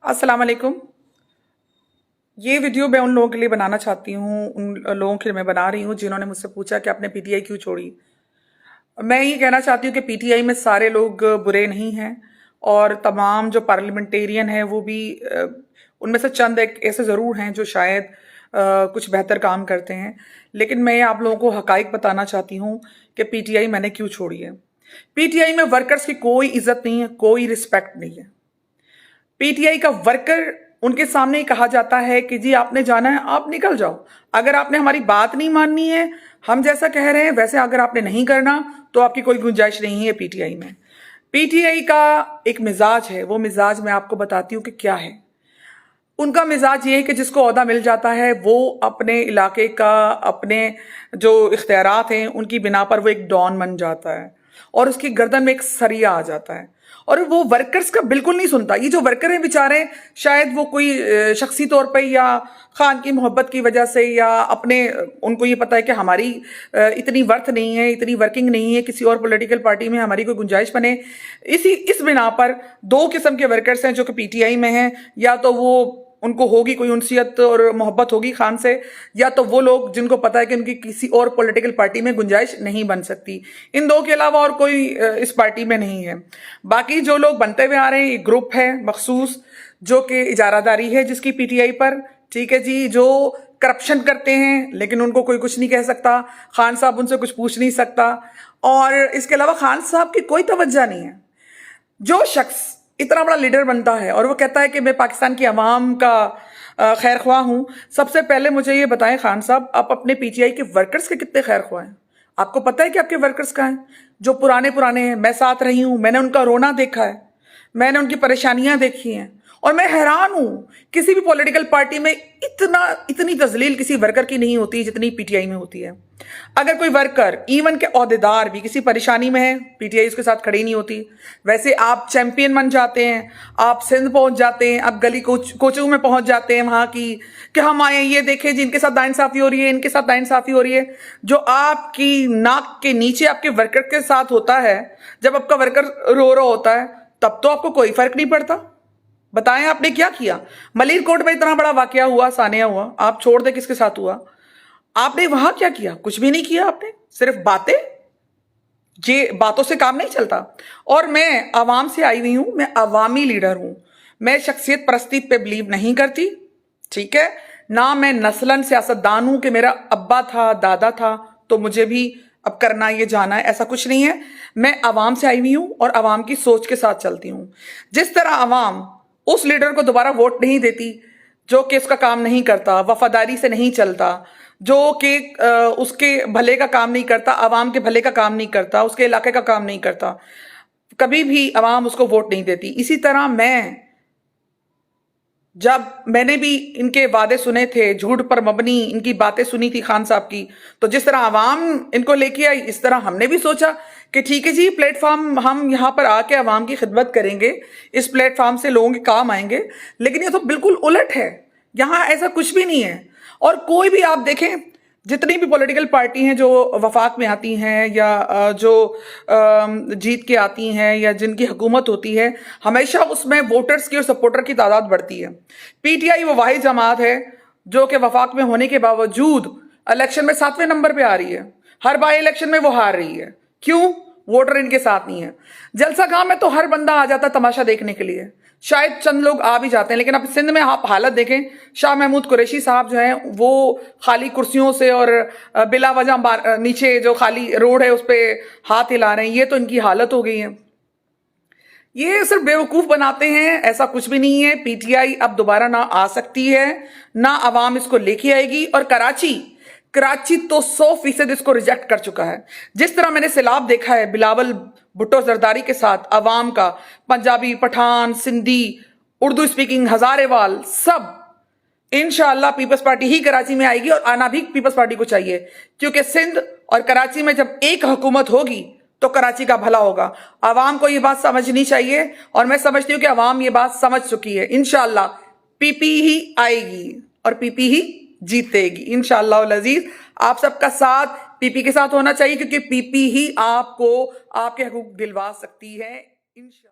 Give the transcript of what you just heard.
अस्सलाम वालेकुम। ये वीडियो मैं उन लोगों के लिए बनाना चाहती हूँ, उन लोगों के लिए मैं बना रही हूँ जिन्होंने मुझसे पूछा कि आपने पीटीआई क्यों छोड़ी। मैं ये कहना चाहती हूँ कि पीटीआई में सारे लोग बुरे नहीं हैं और तमाम जो पार्लियामेंटेरियन हैं वो भी उनमें से चंद एक ऐसे ज़रूर हैं जो शायद कुछ बेहतर काम करते हैं। लेकिन मैं आप लोगों को हकाइक बताना चाहती हूँ कि पीटीआई मैंने क्यों छोड़ी है। पीटीआई में वर्कर्स की कोई इज्जत नहीं है, कोई रिस्पेक्ट नहीं है। पीटीआई का वर्कर उनके सामने ही कहा जाता है कि जी आपने जाना है, आप निकल जाओ। अगर आपने हमारी बात नहीं माननी है, हम जैसा कह रहे हैं वैसे अगर आपने नहीं करना तो आपकी कोई गुंजाइश नहीं है पीटीआई में। पीटीआई का एक मिजाज है, वो मिजाज मैं आपको बताती हूँ कि क्या है। उनका मिजाज ये है कि जिसको ओहदा मिल जाता है वो अपने इलाके का, अपने जो इख्तियारात हैं उनकी बिना पर वो एक डॉन बन जाता है और उसकी गर्दन में एक सरिया आ जाता है और वो वर्कर्स का बिल्कुल नहीं सुनता। ये जो वर्कर हैं बेचारे, शायद वो कोई शख्सी तौर पे या खान की मोहब्बत की वजह से या अपने उनको ये पता है कि हमारी इतनी वर्थ नहीं है, इतनी वर्किंग नहीं है, किसी और पॉलिटिकल पार्टी में हमारी कोई गुंजाइश बने, इस बिना पर दो किस्म के वर्कर्स हैं जो कि पीटीआई में हैं। या तो वो उनको होगी कोई उनसियत और मोहब्बत होगी खान से, या तो वो लोग जिनको पता है कि उनकी किसी और पॉलिटिकल पार्टी में गुंजाइश नहीं बन सकती। इन दो के अलावा और कोई इस पार्टी में नहीं है। बाकी जो लोग बनते हुए आ रहे हैं, ये ग्रुप है मखसूस जो कि इजारादारी है जिसकी पीटीआई पर, ठीक है जी, जो करप्शन करते हैं लेकिन उनको कोई कुछ नहीं कह सकता। खान साहब उनसे कुछ पूछ नहीं सकता और इसके अलावा खान साहब की कोई तवज्जो नहीं है। जो शख्स इतना बड़ा लीडर बनता है और वो कहता है कि मैं पाकिस्तान की आवाम का खैर ख्वाह हूं, सबसे पहले मुझे ये बताएं खान साहब, आप अपने पीटीआई के वर्कर्स के कितने खैर ख्वाह हैं? आपको पता है कि आपके वर्कर्स कहाँ हैं? जो पुराने पुराने हैं, मैं साथ रही हूं, मैंने उनका रोना देखा है, मैंने उनकी परेशानियां देखी हैं और मैं हैरान हूं। किसी भी पॉलिटिकल पार्टी में इतनी तजलील किसी वर्कर की नहीं होती जितनी पीटीआई में होती है। अगर कोई वर्कर, इवन के ओहदेदार भी किसी परेशानी में है, पीटीआई उसके साथ खड़ी नहीं होती। वैसे आप चैंपियन बन जाते हैं, आप सिंध पहुंच जाते हैं, आप गली कोचू में पहुंच जाते हैं वहां की कि हम आए, ये देखें जी इनके साथ नाइंसाफी हो रही है, इनके साथ नाइंसाफी हो रही है। जो आपकी नाक के नीचे आपके वर्कर के साथ होता है, जब आपका वर्कर रो रहा होता है तब तो आपको कोई फर्क नहीं पड़ता। बताएं आपने क्या किया? मलिर कोट में इतना बड़ा वाकया हुआ, सानिया हुआ, आप छोड़ दे किसके साथ हुआ, आपने वहां क्या किया? कुछ भी नहीं किया आपने, सिर्फ बातें। ये बातों से काम नहीं चलता। और मैं आवाम से आई हुई हूं, मैं अवामी लीडर हूं, मैं शख्सियत परस्ती पे बिलीव नहीं करती, ठीक है ना। मैं नस्लन सियासतदान हूं कि मेरा अब्बा था, दादा था तो मुझे भी अब करना ये जाना है, ऐसा कुछ नहीं है। मैं अवाम से आई हुई हूं और अवाम की सोच के साथ चलती हूं। जिस तरह अवाम उस लीडर को दोबारा वोट नहीं देती जो कि उसका काम नहीं करता, वफादारी से नहीं चलता, जो कि उसके भले का काम नहीं करता, आवाम के भले का काम नहीं करता, उसके इलाके का काम नहीं करता, कभी भी आवाम उसको वोट नहीं देती। इसी तरह जब मैंने भी इनके वादे सुने थे, झूठ पर मबनी इनकी बातें सुनी थी खान साहब की, तो जिस तरह आवाम इनको लेके आई, इस तरह हमने भी सोचा कि ठीक है जी, प्लेटफॉर्म हम यहाँ पर आके आवाम की खिदमत करेंगे, इस प्लेटफॉर्म से लोगों के काम आएंगे। लेकिन ये तो बिल्कुल उलट है, यहाँ ऐसा कुछ भी नहीं है। और कोई भी आप देखें, जितनी भी पॉलिटिकल पार्टी हैं जो वफाक में आती हैं या जो जीत के आती हैं या जिनकी हुकूमत होती है, हमेशा उसमें वोटर्स की और सपोर्टर की तादाद बढ़ती है। पीटीआई वो वाहिद जमात है जो कि वफाक में होने के बावजूद इलेक्शन में 7वें नंबर पे आ रही है। हर बार इलेक्शन में वो हार रही है। क्यों? वोटर इनके साथ नहीं है। जलसा गांव में तो हर बंदा आ जाता तमाशा देखने के लिए, शायद चंद लोग आ भी जाते हैं, लेकिन अब सिंध में आप हालत देखें, शाह महमूद कुरैशी साहब जो हैं वो खाली कुर्सियों से और बिला वजह नीचे जो खाली रोड है उस पर हाथ हिला रहे हैं। ये तो इनकी हालत हो गई है। ये सिर्फ बेवकूफ बनाते हैं, ऐसा कुछ भी नहीं है। पीटीआई अब दोबारा ना आ सकती है, ना अवाम इसको लेके आएगी। और कराची तो 100% इसको रिजेक्ट कर चुका है। जिस तरह मैंने सैलाब देखा है बिलावल भुट्टो जरदारी के साथ अवाम का, पंजाबी, पठान, सिंधी, उर्दू स्पीकिंग, हजारेवाल, सब इंशाअल्लाह पीपल्स पार्टी ही कराची में आएगी और आना भी पीपल्स पार्टी को चाहिए। क्योंकि सिंध और कराची में जब एक हुकूमत होगी तो कराची का भला होगा। अवाम को ये बात समझनी चाहिए और मैं समझती हूँ कि अवाम ये बात समझ चुकी है। इंशाअल्लाह पीपी ही आएगी और पीपी ही जीतेगी इंशाअल्लाह अज़ीज। आप सबका साथ पीपी के साथ होना चाहिए, क्योंकि पीपी ही आपको आपके हकूक दिलवा सकती है इंशाअल्लाह।